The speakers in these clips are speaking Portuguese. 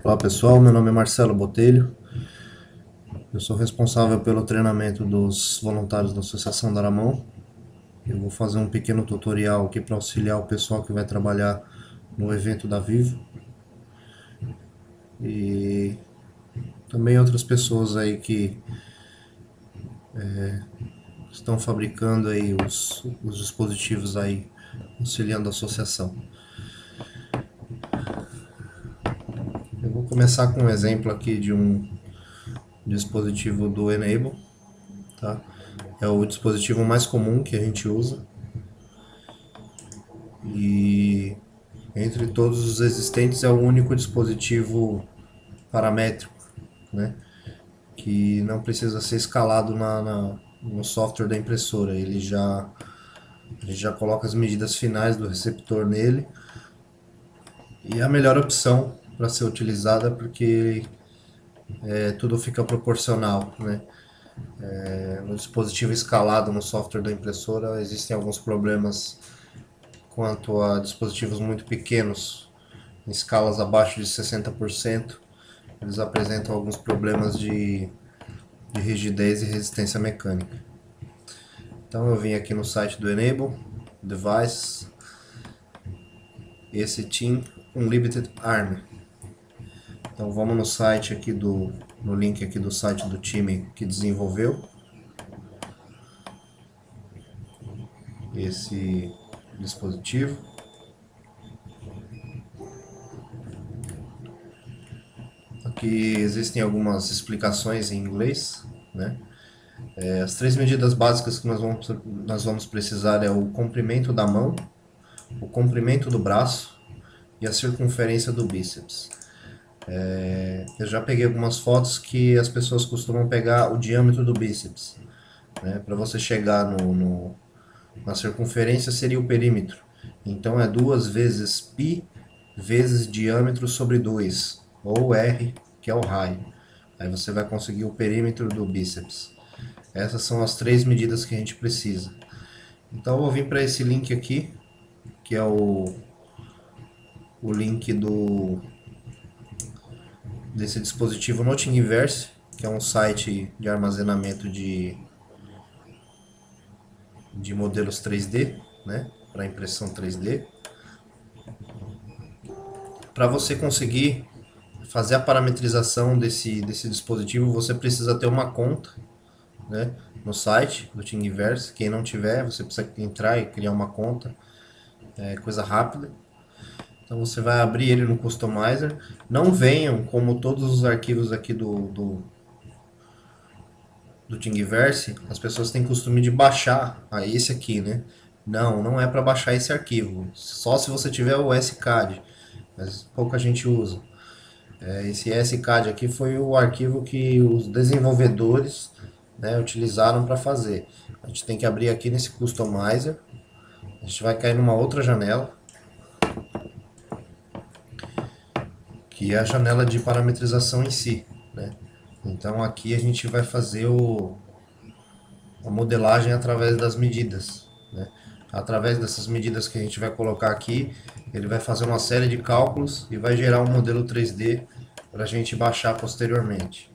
Olá pessoal, meu nome é Marcelo Botelho, eu sou responsável pelo treinamento dos voluntários da Associação da Aramão. Eu vou fazer um pequeno tutorial aqui para auxiliar o pessoal que vai trabalhar no evento da Vivo e também outras pessoas aí que estão fabricando aí os dispositivos aí, auxiliando a associação. Eu vou começar com um exemplo aqui de um dispositivo do Enable, tá? É o dispositivo mais comum que a gente usa e entre todos os existentes é o único dispositivo paramétrico, né? Que não precisa ser escalado no software da impressora. A gente já coloca as medidas finais do receptor nele e é a melhor opção para ser utilizada porque tudo fica proporcional, né? No dispositivo escalado no software da impressora existem alguns problemas quanto a dispositivos muito pequenos, em escalas abaixo de 60%, eles apresentam alguns problemas de rigidez e resistência mecânica. Então eu vim aqui no site do Enable, Device, esse Team Unlimited Arm. Então vamos no site aqui no link aqui do site do time que desenvolveu esse dispositivo. Aqui existem algumas explicações em inglês, né? As três medidas básicas que nós vamos precisar é o comprimento da mão, o comprimento do braço e a circunferência do bíceps. Eu já peguei algumas fotos que as pessoas costumam pegar o diâmetro do bíceps, né? Para você chegar na circunferência seria o perímetro. Então é 2 vezes π vezes diâmetro sobre 2, ou R, que é o raio. Aí você vai conseguir o perímetro do bíceps. Essas são as três medidas que a gente precisa. Então eu vou vir para esse link aqui, que é o link desse dispositivo no Thingiverse, que é um site de armazenamento de modelos 3D, né, para impressão 3D. Para você conseguir fazer a parametrização desse dispositivo, você precisa ter uma conta, né, no site do Thingiverse. Quem não tiver, você precisa entrar e criar uma conta, é coisa rápida. Então você vai abrir ele no Customizer. Não venham como todos os arquivos aqui do Thingiverse, as pessoas têm costume de baixar esse aqui, né? Não, não é para baixar esse arquivo. Só se você tiver o SCAD, mas pouca gente usa. Esse SCAD aqui foi o arquivo que os desenvolvedores, né, utilizaram para fazer. A gente tem que abrir aqui nesse Customizer. A gente vai cair numa outra janela, que é a janela de parametrização em si, né? Então aqui a gente vai fazer a modelagem através das medidas, né? Através dessas medidas que a gente vai colocar aqui, ele vai fazer uma série de cálculos e vai gerar um modelo 3D para a gente baixar posteriormente.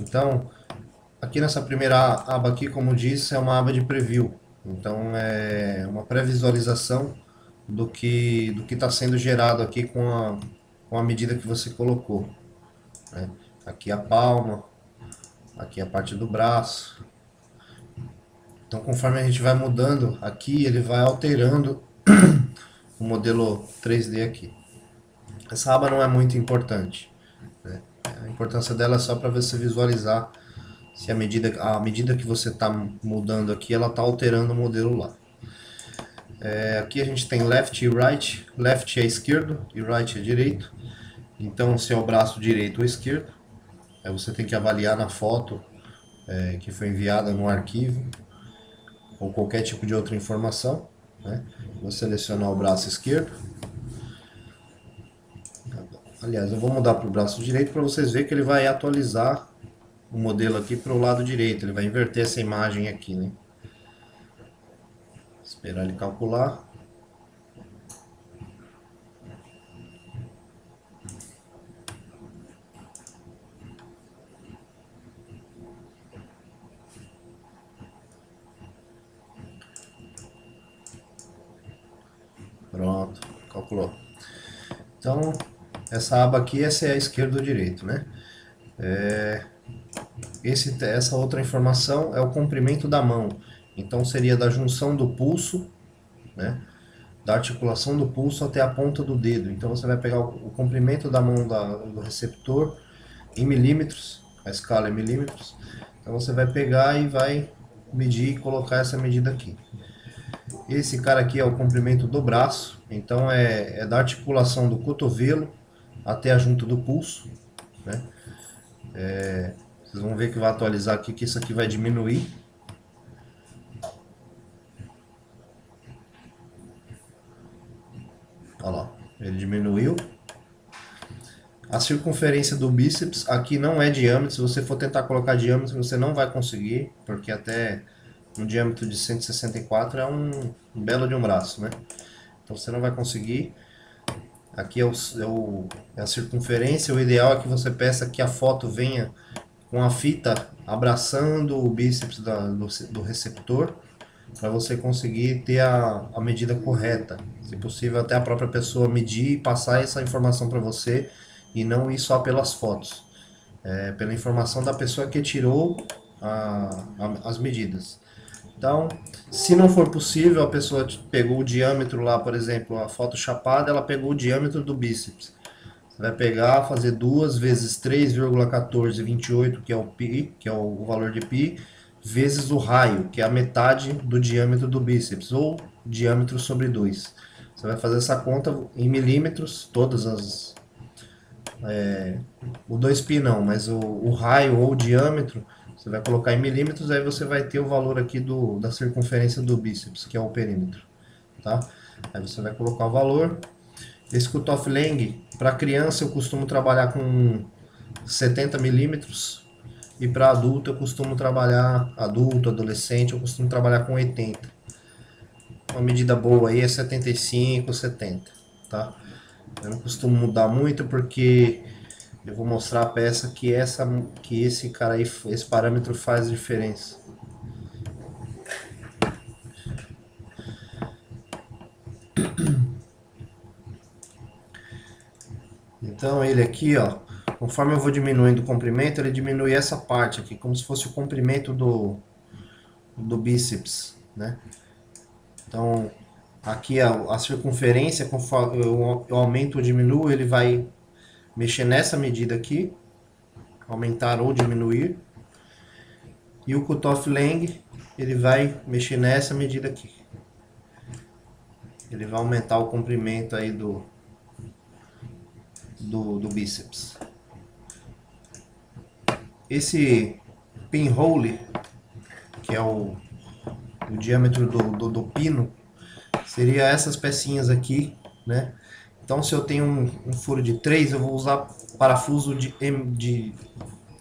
Então, aqui nessa primeira aba aqui, como disse, é uma aba de preview. Então é uma pré-visualização do que está sendo gerado aqui com a medida que você colocou, né? Aqui a palma, aqui a parte do braço. Então conforme a gente vai mudando aqui, ele vai alterando o modelo 3D aqui. Essa aba não é muito importante, né? A importância dela é só para você visualizar se a medida que você está mudando aqui, ela está alterando o modelo lá. Aqui a gente tem left e right. Left é esquerdo e right é direito. Então se é o braço direito ou esquerdo, aí você tem que avaliar na foto que foi enviada no arquivo ou qualquer tipo de outra informação, né? Vou selecionar o braço esquerdo. Aliás, eu vou mudar para o braço direito para vocês verem que ele vai atualizar o modelo aqui para o lado direito. Ele vai inverter essa imagem aqui, né? Esperar ele calcular. cálculo. Então, essa aba aqui, essa é a esquerda ou direito, né? Essa outra informação é o comprimento da mão. Então, seria da junção do pulso, né? Da articulação do pulso até a ponta do dedo. Então, você vai pegar o comprimento da mão do receptor em milímetros, a escala é milímetros. Então, você vai pegar e vai medir e colocar essa medida aqui. Esse cara aqui é o comprimento do braço, então é da articulação do cotovelo até a junta do pulso, né? Vocês vão ver que vai atualizar aqui que isso aqui vai diminuir. Olha lá, ele diminuiu. A circunferência do bíceps aqui não é diâmetro. Se você for tentar colocar diâmetro, você não vai conseguir, porque até um diâmetro de 164 é um belo de um braço, né? Então você não vai conseguir. Aqui é a circunferência. O ideal é que você peça que a foto venha com a fita abraçando o bíceps do receptor, para você conseguir ter a medida correta. Se possível, até a própria pessoa medir e passar essa informação para você, e não ir só pelas fotos. Pela informação da pessoa que tirou as medidas. Então, se não for possível, a pessoa pegou o diâmetro lá, por exemplo, a foto chapada, ela pegou o diâmetro do bíceps. Você vai pegar, fazer 2 vezes 3,1428, que é o π, que é o valor de π, vezes o raio, que é a metade do diâmetro do bíceps, ou diâmetro sobre 2. Você vai fazer essa conta em milímetros, todas as... o 2π não, mas o raio ou o diâmetro, você vai colocar em milímetros, aí você vai ter o valor aqui da circunferência do bíceps, que é o perímetro. Tá? Aí você vai colocar o valor. Esse cutoff length, para criança eu costumo trabalhar com 70 milímetros, e para adulto eu costumo trabalhar, adolescente, eu costumo trabalhar com 80. Uma medida boa aí é 75, 70, tá? Eu não costumo mudar muito porque eu vou mostrar a peça que esse cara aí, esse parâmetro faz diferença. Então ele aqui, ó, conforme eu vou diminuindo o comprimento, ele diminui essa parte aqui, como se fosse o comprimento do bíceps, né? Então, aqui a circunferência, conforme eu aumento ou diminuo, ele vai mexer nessa medida aqui, aumentar ou diminuir. E o cutoff length, ele vai mexer nessa medida aqui. Ele vai aumentar o comprimento aí do bíceps. Esse pinhole, que é o diâmetro do pino, seria essas pecinhas aqui, né? Então, se eu tenho um furo de 3, eu vou usar parafuso de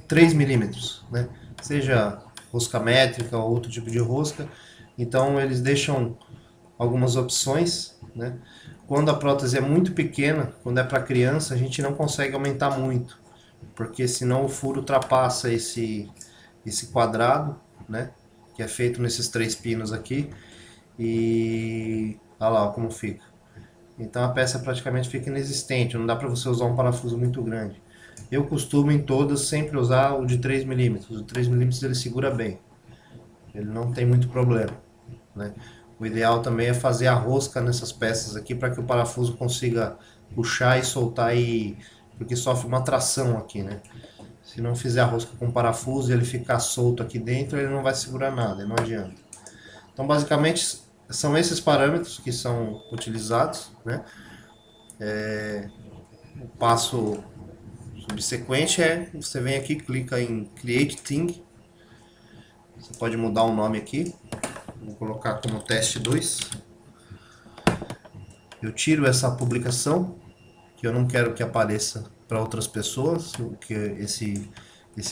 3 milímetros, né? Seja rosca métrica ou outro tipo de rosca. Então, eles deixam algumas opções, né? Quando a prótese é muito pequena, quando é para criança, a gente não consegue aumentar muito, porque senão o furo ultrapassa esse quadrado, né? Que é feito nesses 3 pinos aqui. E olha lá como fica. Então a peça praticamente fica inexistente, não dá para você usar um parafuso muito grande. Eu costumo em todas sempre usar o de 3 milímetros. O 3 milímetros ele segura bem, ele não tem muito problema, né? O ideal também é fazer a rosca nessas peças aqui para que o parafuso consiga puxar e soltar, porque sofre uma tração aqui, né? Se não fizer a rosca com parafuso e ele ficar solto aqui dentro, ele não vai segurar nada, não adianta. Então basicamente são esses parâmetros que são utilizados, né? O passo subsequente você vem aqui, clica em Create Thing. Você pode mudar o nome aqui. Vou colocar como teste 2. Eu tiro essa publicação, que eu não quero que apareça para outras pessoas, que esse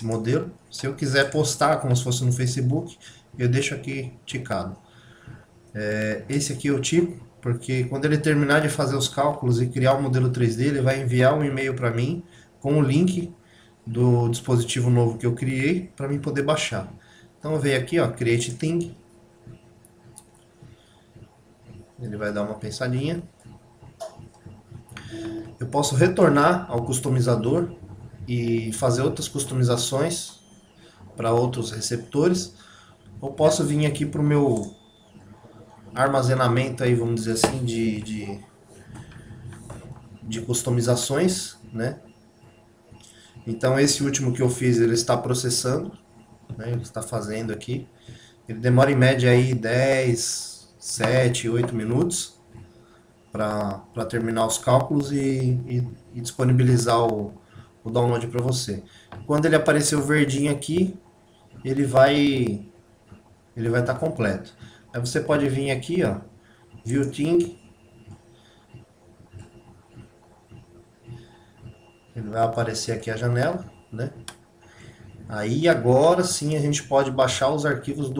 modelo. Se eu quiser postar como se fosse no Facebook, eu deixo aqui ticado. Esse aqui eu tico, porque quando ele terminar de fazer os cálculos e criar o modelo 3D, ele vai enviar um e-mail para mim com o link do dispositivo novo que eu criei para mim poder baixar. Então eu venho aqui, ó, Create Thing. Ele vai dar uma pensadinha. Eu posso retornar ao customizador e fazer outras customizações para outros receptores, ou posso vir aqui para o meu armazenamento aí, vamos dizer assim, de customizações, né? Então esse último que eu fiz, ele está processando, né? Ele está fazendo aqui. Ele demora em média aí 10, 7, 8 minutos para terminar os cálculos e disponibilizar o download para você. Quando ele aparecer o verdinho aqui, ele vai estar completo. Aí você pode vir aqui, ó, View Thing. Ele vai aparecer aqui a janela, né? Aí agora sim a gente pode baixar os arquivos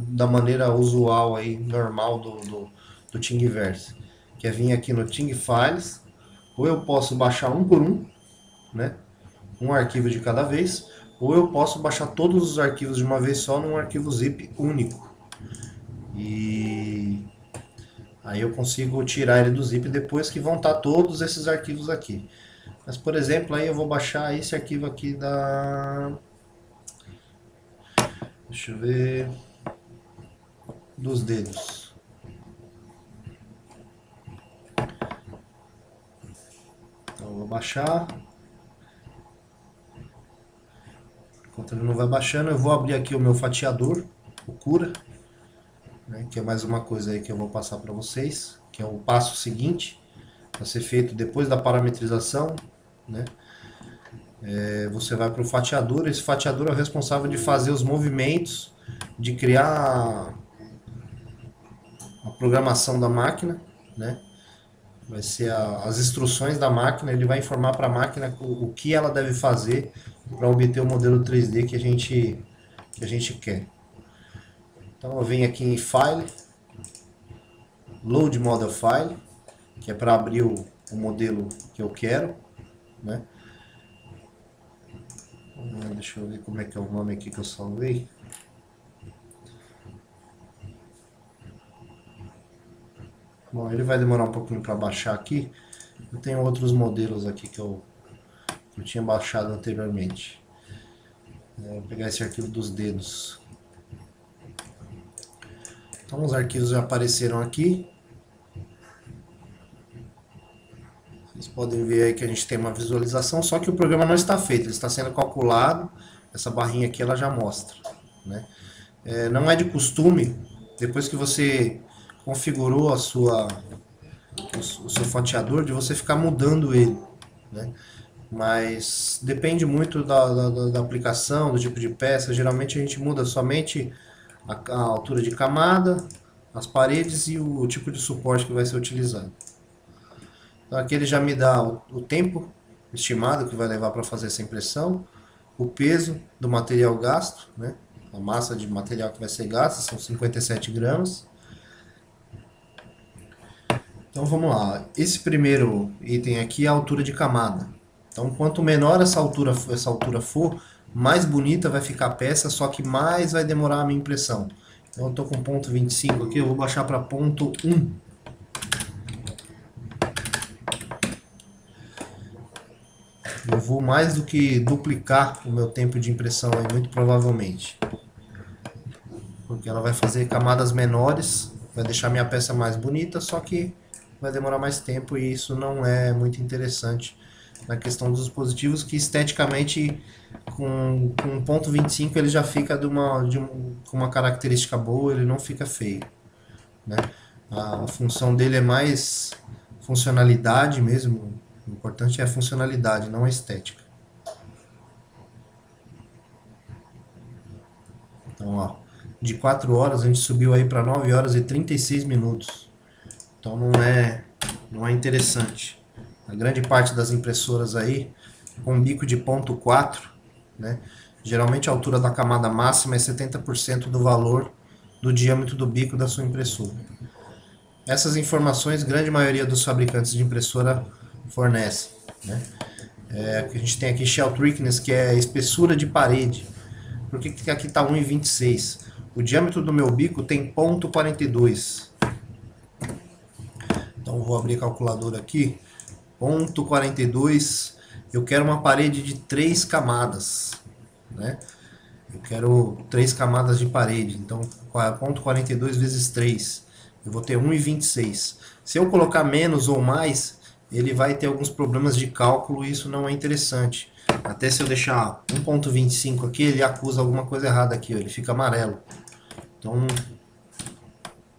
da maneira usual aí, normal do Thingiverse. Que é vir aqui no Thing Files, ou eu posso baixar um por um, né? Um arquivo de cada vez, ou eu posso baixar todos os arquivos de uma vez só num arquivo zip único. E aí eu consigo tirar ele do zip depois que vão estar todos esses arquivos aqui. Mas, por exemplo, aí eu vou baixar esse arquivo aqui da... Deixa eu ver... dos dedos. Então eu vou baixar. Enquanto ele não vai baixando, eu vou abrir aqui o meu fatiador, o Cura, né, que é mais uma coisa aí que eu vou passar para vocês, que é o passo seguinte a ser feito depois da parametrização, né? Você vai para o fatiador. Esse fatiador é o responsável de fazer os movimentos, de criar a programação da máquina, né? Vai ser as instruções da máquina. Ele vai informar para a máquina o que ela deve fazer para obter o modelo 3D que a gente quer. Então eu venho aqui em File, Load Model File, que é para abrir o modelo que eu quero, né? Deixa eu ver como é que é o nome aqui que eu salvei. Bom, ele vai demorar um pouquinho para baixar aqui. Eu tenho outros modelos aqui que eu tinha baixado anteriormente. Vou pegar esse arquivo dos dedos. Então os arquivos já apareceram aqui. Vocês podem ver aí que a gente tem uma visualização, só que o programa não está feito, ele está sendo calculado. Essa barrinha aqui ela já mostra, né? Não é de costume, depois que você configurou o seu fatiador, de você ficar mudando ele, né? Mas depende muito da aplicação, do tipo de peça. Geralmente a gente muda somente a altura de camada, as paredes e o tipo de suporte que vai ser utilizado. Então aqui ele já me dá o tempo estimado que vai levar para fazer essa impressão, o peso do material gasto, né? A massa de material que vai ser gasta são 57 gramas. Então vamos lá, esse primeiro item aqui é a altura de camada. Então quanto menor essa altura for, mais bonita vai ficar a peça, só que mais vai demorar a minha impressão. Então eu estou com ponto 25 aqui, eu vou baixar para ponto 1. Eu vou mais do que duplicar o meu tempo de impressão aí, muito provavelmente. Porque ela vai fazer camadas menores, vai deixar minha peça mais bonita, só que vai demorar mais tempo e isso não é muito interessante na questão dos dispositivos, que esteticamente com 1.25 ele já fica com uma característica boa, ele não fica feio, né? A função dele é mais funcionalidade mesmo, o importante é a funcionalidade, não a estética. Então, ó, de 4 horas a gente subiu aí para 9 horas e 36 minutos. Então não é interessante. A grande parte das impressoras aí com bico de ponto 4, né? Geralmente a altura da camada máxima é 70% do valor do diâmetro do bico da sua impressora. Essas informações, grande maioria dos fabricantes de impressora fornecem, né? A gente tem aqui Shell Thickness, que é a espessura de parede. Por que aqui está 1,26? O diâmetro do meu bico tem ponto 42. Então vou abrir a calculadora aqui. ponto 42, eu quero uma parede de 3 camadas, né? Eu quero 3 camadas de parede, então ponto 42 vezes 3, eu vou ter 1,26. Se eu colocar menos ou mais, ele vai ter alguns problemas de cálculo e isso não é interessante. Até se eu deixar 1,25 aqui, ele acusa alguma coisa errada aqui, ó, ele fica amarelo. Então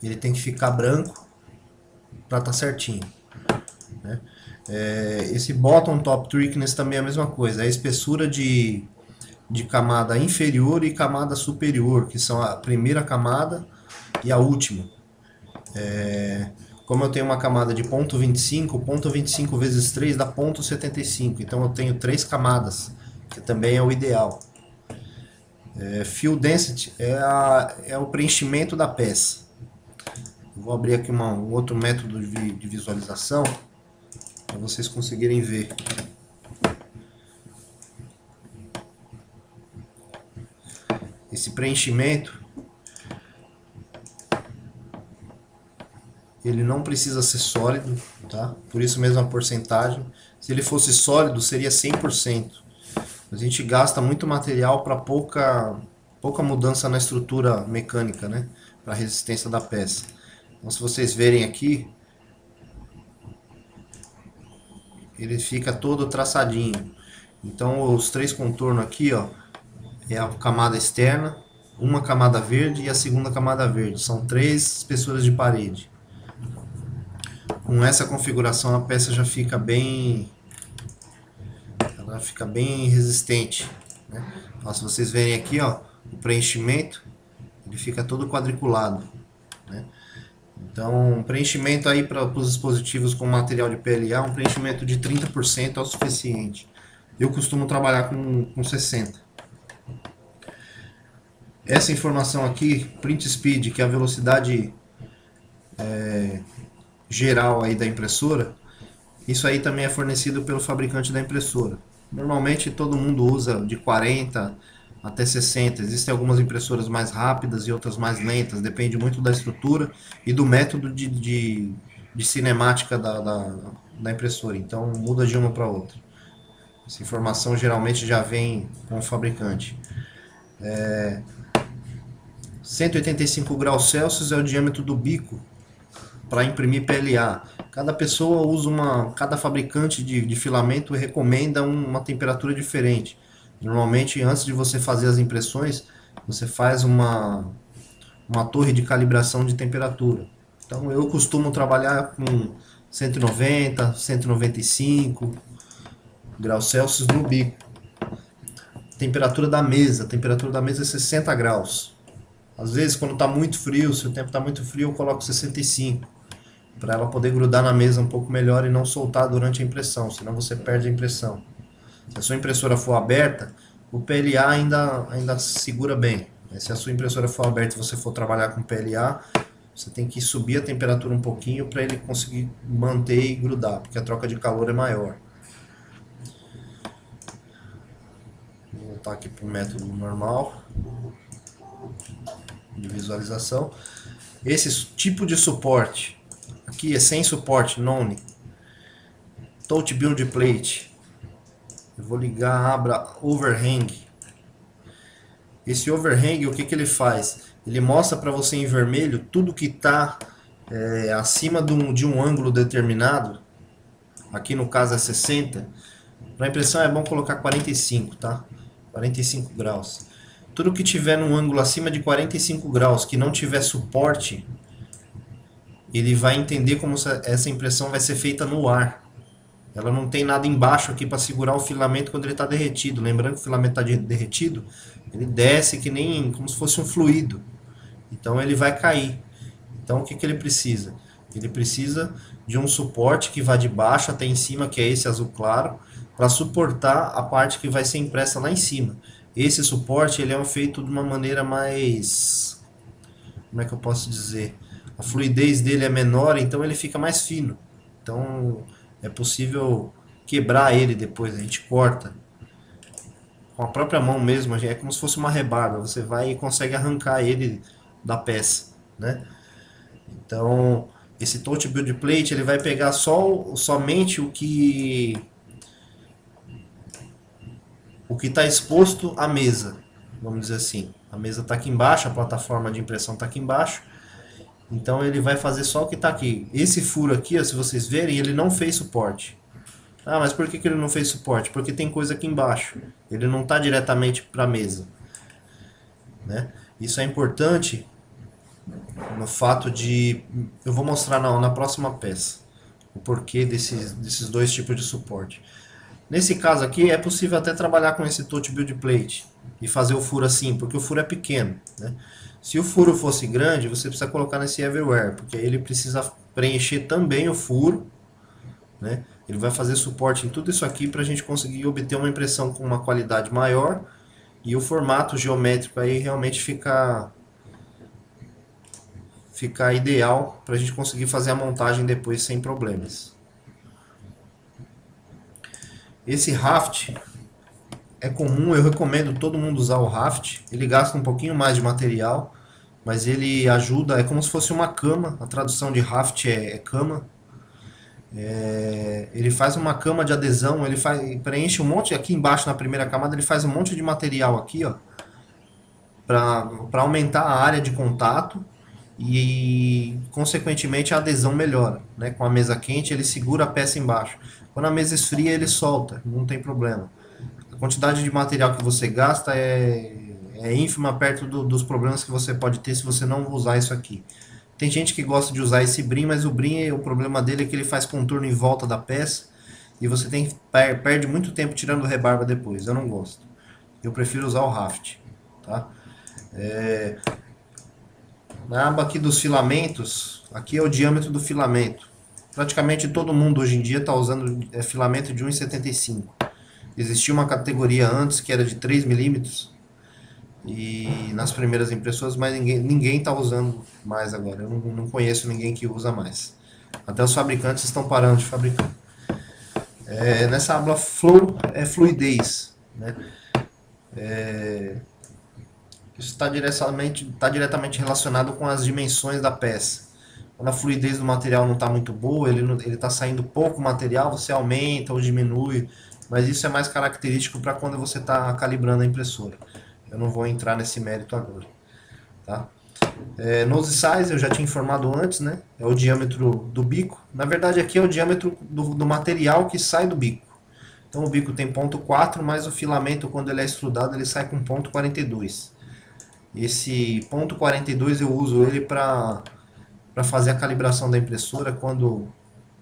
ele tem que ficar branco para estar certinho, né? Esse bottom top thickness também é a mesma coisa, é a espessura de camada inferior e camada superior, que são a primeira camada e a última. Como eu tenho uma camada de ponto 25 vezes 3 dá ponto 75, então eu tenho 3 camadas, que também é o ideal. Fill density é o preenchimento da peça. Eu vou abrir aqui um outro método de visualização para vocês conseguirem ver. Esse preenchimento, ele não precisa ser sólido, tá? Por isso mesmo a porcentagem. Se ele fosse sólido, seria 100%. A gente gasta muito material para pouca mudança na estrutura mecânica, né? Para a resistência da peça. Então, se vocês verem aqui, ele fica todo traçadinho. Então, os 3 contornos aqui, ó, é a camada externa, uma camada verde e a segunda camada verde. São 3 espessuras de parede. Com essa configuração a peça já fica bem, ela fica bem resistente, né? Então, se vocês verem aqui, ó, o preenchimento, ele fica todo quadriculado, né? Então, preenchimento aí para os dispositivos com material de PLA, um preenchimento de 30% é o suficiente. Eu costumo trabalhar com 60%. Essa informação aqui, print speed, que é a velocidade geral aí da impressora, isso aí também é fornecido pelo fabricante da impressora. Normalmente todo mundo usa de 40 até 60. Existem algumas impressoras mais rápidas e outras mais lentas, depende muito da estrutura e do método de cinemática da impressora, então muda de uma para outra. Essa informação geralmente já vem com o fabricante. 185 graus Celsius é o diâmetro do bico para imprimir PLA. Cada pessoa usa cada fabricante de filamento recomenda uma temperatura diferente. Normalmente, antes de você fazer as impressões, você faz uma torre de calibração de temperatura. Então, eu costumo trabalhar com 190, 195 graus Celsius no bico. Temperatura da mesa é 60 graus. Às vezes, quando está muito frio, se o tempo está muito frio, eu coloco 65, para ela poder grudar na mesa um pouco melhor e não soltar durante a impressão, senão você perde a impressão. Se a sua impressora for aberta, o PLA ainda segura bem. Se a sua impressora for aberta e você for trabalhar com PLA, você tem que subir a temperatura um pouquinho para ele conseguir manter e grudar, porque a troca de calor é maior. Vou voltar aqui para o método normal de visualização. Esse tipo de suporte aqui é sem suporte, none. Touch Build Plate. Eu vou ligar, abra Overhang. Esse Overhang, o que ele faz? Ele mostra para você em vermelho tudo que está acima de um ângulo determinado. Aqui no caso é 60. Para impressão é bom colocar 45, tá? 45 graus. Tudo que tiver num ângulo acima de 45 graus, que não tiver suporte, ele vai entender como essa impressão vai ser feita no ar. Ela não tem nada embaixo aqui para segurar o filamento quando ele está derretido. Lembrando que o filamento está derretido, ele desce que nem como se fosse um fluido. Então ele vai cair. Então o que ele precisa? Ele precisa de um suporte que vá de baixo até em cima, que é esse azul claro, para suportar a parte que vai ser impressa lá em cima. Esse suporte ele é feito de uma maneira mais... Como é que eu posso dizer? A fluidez dele é menor, então ele fica mais fino. Então é possível quebrar ele depois, a gente corta. Com a própria mão mesmo, é como se fosse uma rebarba. Você vai e consegue arrancar ele da peça, né? Então esse touch build plate ele vai pegar somente o que está exposto à mesa, vamos dizer assim. A mesa está aqui embaixo, a plataforma de impressão está aqui embaixo, então ele vai fazer só o que está aqui. Esse furo aqui, ó, se vocês verem, ele não fez suporte. Ah, mas por que ele não fez suporte? Porque tem coisa aqui embaixo. Ele não está diretamente para a mesa, né? Isso é importante no fato de... Eu vou mostrar na próxima peça o porquê desses dois tipos de suporte. Nesse caso aqui, é possível até trabalhar com esse touch build plate e fazer o furo assim, porque o furo é pequeno, né? Se o furo fosse grande, você precisa colocar nesse everywhere, porque aí ele precisa preencher também o furo, né? Ele vai fazer suporte em tudo isso aqui para a gente conseguir obter uma impressão com uma qualidade maior e o formato geométrico aí realmente ficar ideal para a gente conseguir fazer a montagem depois sem problemas. Esse raft é comum, eu recomendo todo mundo usar o raft. Ele gasta um pouquinho mais de material, mas ele ajuda, é como se fosse uma cama. A tradução de raft é cama. Ele faz uma cama de adesão, preenche um monte aqui embaixo na primeira camada, ele faz um monte de material aqui, ó, para aumentar a área de contato e consequentemente a adesão melhora, né? Com a mesa quente ele segura a peça embaixo. Quando a mesa esfria ele solta, não tem problema. A quantidade de material que você gasta é ínfima perto dos problemas que você pode ter se você não usar isso aqui. Tem gente que gosta de usar esse brim, mas o problema dele é que ele faz contorno em volta da peça e você perde muito tempo tirando rebarba depois. Eu não gosto. Eu prefiro usar o raft, tá? Na aba aqui dos filamentos, aqui é o diâmetro do filamento. Praticamente todo mundo hoje em dia está usando filamento de 1,75. Existia uma categoria antes que era de 3 milímetros e nas primeiras impressoras, mas ninguém está usando mais agora. Eu não conheço ninguém que usa mais. Até os fabricantes estão parando de fabricar. Nessa aba flow é fluidez, né? Isso está diretamente relacionado com as dimensões da peça. Quando a fluidez do material não está muito boa, ele está saindo pouco material, você aumenta ou diminui, mas isso é mais característico para quando você está calibrando a impressora. Eu não vou entrar nesse mérito agora. Tá? Nose size eu já tinha informado antes, né? É o diâmetro do bico. Na verdade aqui é o diâmetro do material que sai do bico. Então o bico tem 0,4, mas o filamento quando ele é extrudado ele sai com 0,42. Esse 0,42 eu uso ele para fazer a calibração da impressora quando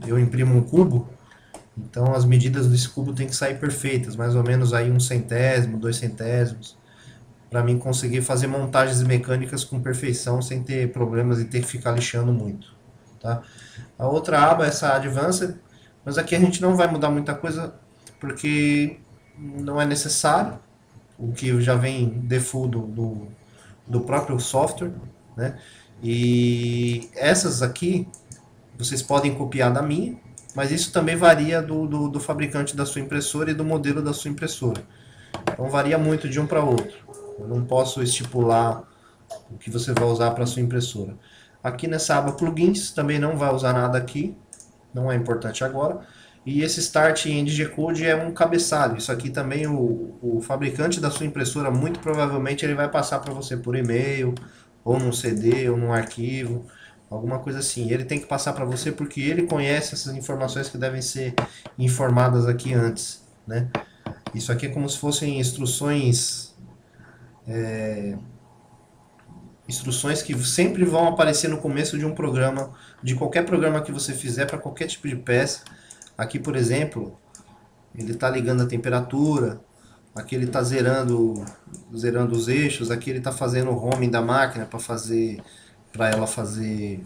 eu imprimo um cubo. Então as medidas desse cubo tem que sair perfeitas, mais ou menos aí 1/100, 2/100, para mim conseguir fazer montagens mecânicas com perfeição sem ter problemas e ter que ficar lixando muito. Tá? A outra aba é essa Advanced, mas aqui a gente não vai mudar muita coisa porque não é necessário, o que já vem default do próprio software, né? E essas aqui vocês podem copiar da minha, mas isso também varia do fabricante da sua impressora e do modelo da sua impressora. Então varia muito de um para outro. Eu não posso estipular o que você vai usar para sua impressora. Aqui nessa aba plugins também não vai usar nada aqui, não é importante agora. E esse Start em G-Code é um cabeçalho. Isso aqui também o fabricante da sua impressora, muito provavelmente ele vai passar para você por e-mail, ou num CD, ou num arquivo, alguma coisa assim. Ele tem que passar para você porque ele conhece essas informações que devem ser informadas aqui antes, né? Isso aqui é como se fossem instruções que sempre vão aparecer no começo de um programa, de qualquer programa que você fizer para qualquer tipo de peça. Aqui, por exemplo, ele está ligando a temperatura, aqui ele está zerando os eixos, aqui ele está fazendo o homing da máquina para ela fazer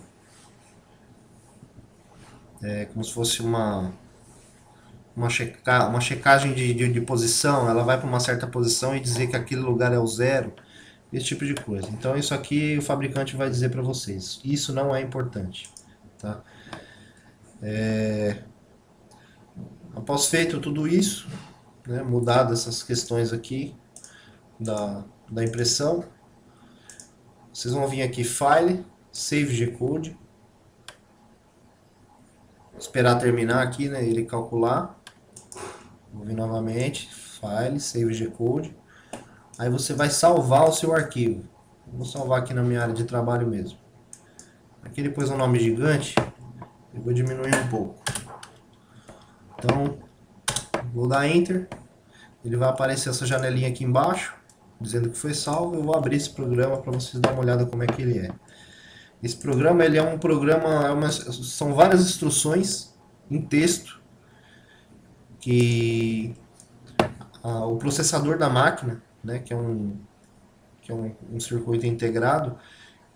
como se fosse uma checagem de posição. Ela vai para uma certa posição e dizer que aquele lugar é o zero, esse tipo de coisa. Então isso aqui o fabricante vai dizer para vocês. Isso não é importante, tá? Após feito tudo isso, né, mudado essas questões aqui da impressão, vocês vão vir aqui File, Save G-Code. esperar terminar aqui, né? Ele calcular. Vou vir novamente, File, Save G-Code. Aí você vai salvar o seu arquivo. Vou salvar aqui na minha área de trabalho mesmo. Aqui ele pôs um nome gigante, eu vou diminuir um pouco. Então, vou dar Enter. Ele vai aparecer essa janelinha aqui embaixo, dizendo que foi salvo. Eu vou abrir esse programa para vocês darem uma olhada como é que ele é. Esse programa, ele é um programa, são várias instruções em texto que o processador da máquina, né, que é um circuito integrado,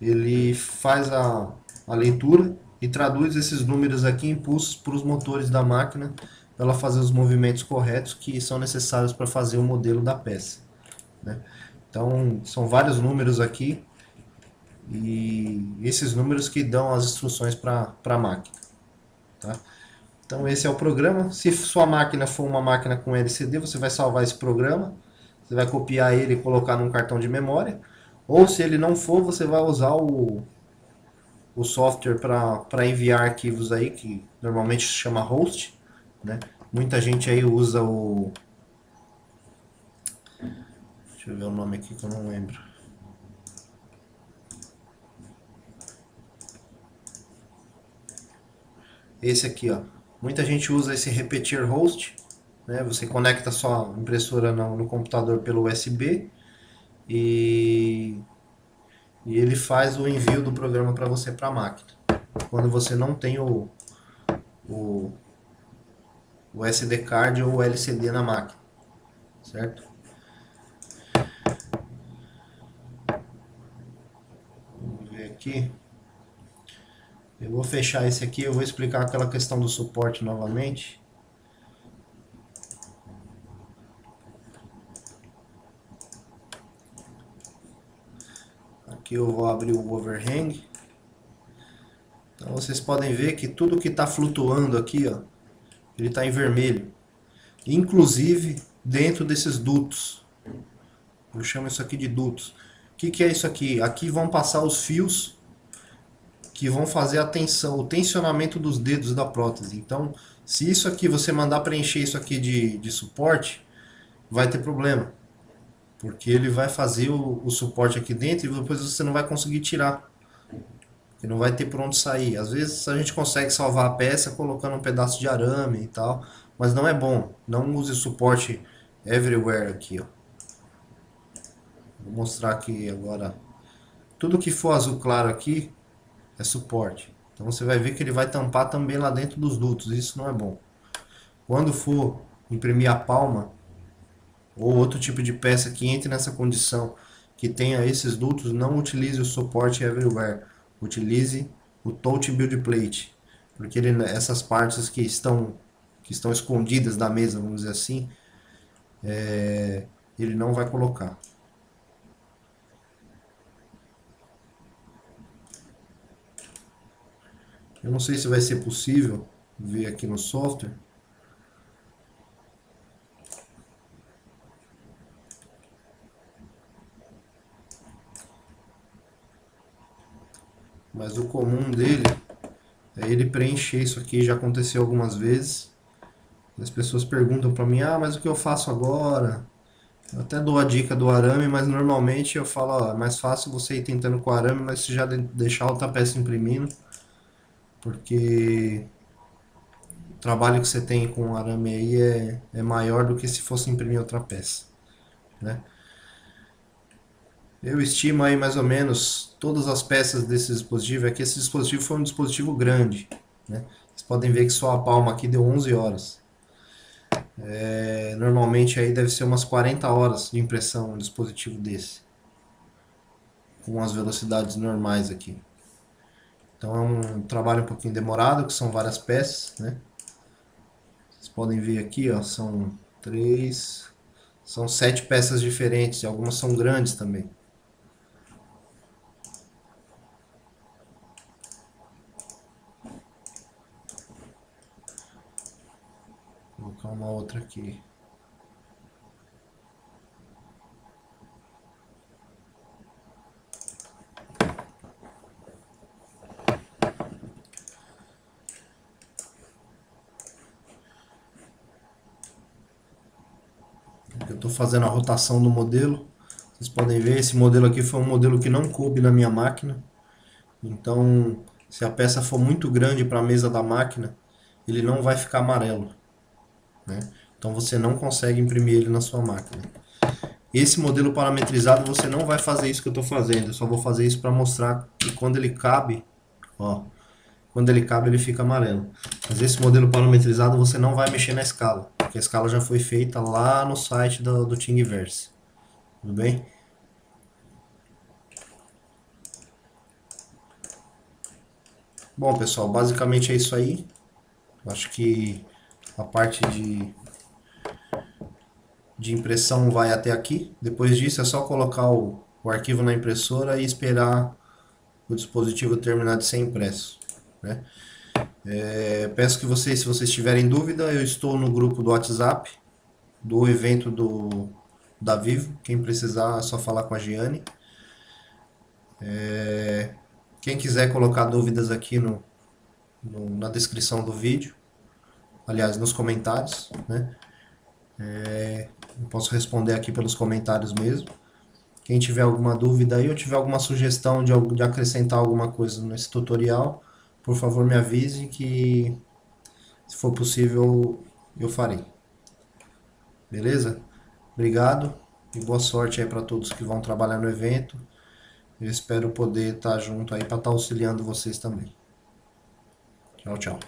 ele faz a leitura e traduz esses números aqui em impulsos para os motores da máquina para ela fazer os movimentos corretos que são necessários para fazer o modelo da peça, né? Então, são vários números aqui e esses números que dão as instruções para a máquina, tá? Então, esse é o programa. Se sua máquina for uma máquina com LCD, você vai salvar esse programa, você vai copiar ele e colocar num cartão de memória, ou se ele não for, você vai usar o software para enviar arquivos aí, que normalmente se chama host, né? Muita gente aí usa o... Deixa eu ver o nome aqui que eu não lembro. Esse aqui, ó. Muita gente usa esse repetir host, né? Você conecta sua impressora no computador pelo USB e, e ele faz o envio do programa para você para a máquina. Quando você não tem o, o SD card ou o LCD na máquina, certo? Vamos ver aqui. Eu vou fechar esse aqui, eu vou explicar aquela questão do suporte novamente. Aqui eu vou abrir o overhang. Então vocês podem ver que tudo que está flutuando aqui, ó, ele está em vermelho. Inclusive dentro desses dutos. Eu chamo isso aqui de dutos. O que é isso aqui? Aqui vão passar os fios que vão fazer a tensão, o tensionamento dos dedos da prótese. Então, se isso aqui você mandar preencher isso aqui de suporte, vai ter problema. Porque ele vai fazer o suporte aqui dentro e depois você não vai conseguir tirar. Porque não vai ter por onde sair. Às vezes a gente consegue salvar a peça colocando um pedaço de arame e tal, mas não é bom. Não use suporte everywhere aqui, ó. Vou mostrar aqui agora. Tudo que for azul claro aqui é suporte. Então você vai ver que ele vai tampar também lá dentro dos dutos. Isso não é bom. Quando for imprimir a palma ou outro tipo de peça que entre nessa condição, que tenha esses dutos, não utilize o suporte everywhere. Utilize o touch build plate, porque essas partes que estão escondidas da mesa, vamos dizer assim, ele não vai colocar. Eu não sei se vai ser possível ver aqui no software. Mas o comum dele é ele preencher isso aqui. Já aconteceu algumas vezes. As pessoas perguntam para mim, mas o que eu faço agora? Eu até dou a dica do arame, mas normalmente eu falo, ó, é mais fácil você ir tentando com o arame, mas se já deixar outra peça imprimindo, porque o trabalho que você tem com o arame aí é maior do que se fosse imprimir outra peça, né? Eu estimo aí mais ou menos todas as peças desse dispositivo, é que esse dispositivo foi um dispositivo grande, né? Vocês podem ver que só a palma aqui deu 11 horas. Normalmente aí deve ser umas 40 horas de impressão um dispositivo desse, com as velocidades normais aqui. Então é um trabalho um pouquinho demorado, que são várias peças, né? Vocês podem ver aqui, ó, são 7 peças diferentes, e algumas são grandes também. Vou colocar uma outra aqui. eu estou fazendo a rotação do modelo. Vocês podem ver, esse modelo aqui foi um modelo que não coube na minha máquina. Então, se a peça for muito grande para a mesa da máquina, ele não vai ficar amarelo, né? Então você não consegue imprimir ele na sua máquina. Esse modelo parametrizado você não vai fazer isso que eu estou fazendo. Eu só vou fazer isso para mostrar que quando ele cabe, ó, quando ele cabe ele fica amarelo. Mas esse modelo parametrizado você não vai mexer na escala, porque a escala já foi feita lá no site do Thingiverse. Tudo bem? Bom, pessoal, basicamente é isso aí. Acho que a parte de impressão vai até aqui. Depois disso é só colocar o arquivo na impressora e esperar o dispositivo terminar de ser impresso, né? Peço que vocês, se vocês tiverem dúvida, eu estou no grupo do WhatsApp do evento da Vivo. Quem precisar é só falar com a Giane. Quem quiser colocar dúvidas aqui na descrição do vídeo, aliás, nos comentários, né? Eu posso responder aqui pelos comentários mesmo. Quem tiver alguma dúvida aí ou tiver alguma sugestão de acrescentar alguma coisa nesse tutorial, por favor me avise que, se for possível, eu farei. Beleza? Obrigado e boa sorte aí para todos que vão trabalhar no evento. Eu espero poder estar junto aí para estar auxiliando vocês também. Tchau, tchau.